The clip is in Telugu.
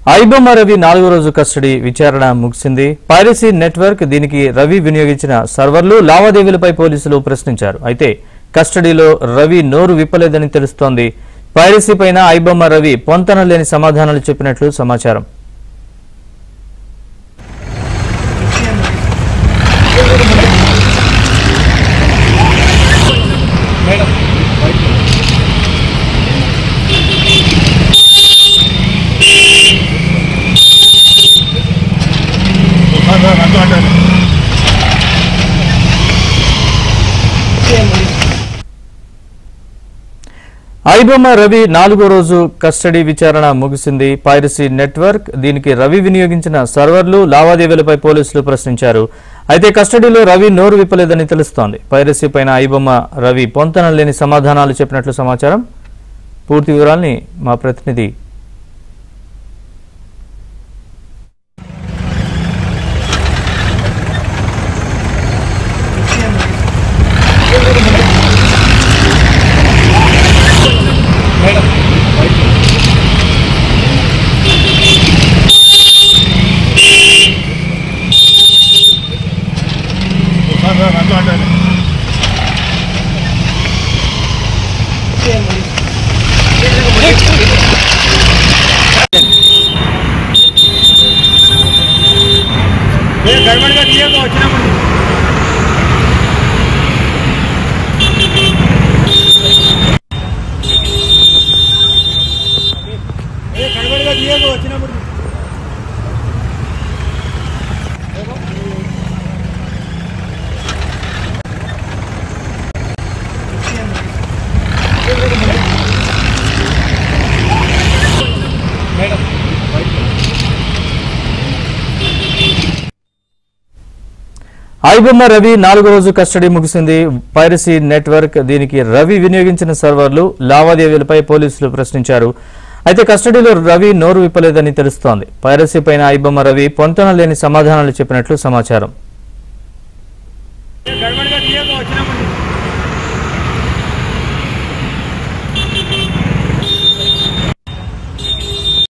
ఐబొమ్మ రవి 4వ రోజు కస్టడీ విచారణ ముగిసింది. పైరసీ నెట్వర్క్ దీనికి రవి వినియోగించిన సర్వర్లు లావాదేవీలపై పోలీసులు ప్రశ్నించారు. అయితే కస్టడీలో రవి నోరు విప్పలేదని తెలుస్తోంది. పైరసీ పైన ఐబొమ్మ రవి పొంతనలేని సమాధానాలు చెప్పినట్లు సమాచారం. ఐబొమ్మ రవి 4వ రోజు కస్టడీ విచారణ ముగిసింది. పైరసీ నెట్వర్క్ దీనికి రవి వినియోగించిన సర్వర్లు లావాదేవీలపై పోలీసులు ప్రశ్నించారు. అయితే కస్టడీలో రవి నోరు విప్పలేదని తెలుస్తోంది. పైరసీ పైన ఐబొమ్మ రవి పొంతనలేని సమాధానాలు చెప్పినట్లు సమాచారం. పూర్తి వివరాల్ని మా ప్రతినిధి गड़बड़ दिया तो अच्छा गड़बड़ दिया तो अच्छा ఐబొమ్మ రవి 4వ రోజు కస్టడీ ముగిసింది. పైరసీ నెట్వర్క్ దీనికి రవి వినియోగించిన సర్వర్లు లావాదేవీలపై పోలీసులు ప్రశ్నించారు. అయితే కస్టడీలో రవి నోరు విప్పలేదని తెలుస్తోంది. పైరసీ పైన ఐబొమ్మ రవి పొంతనలేని సమాధానాలు చెప్పినట్లు సమాచారం. गड़बड़ दिया तो अच्छा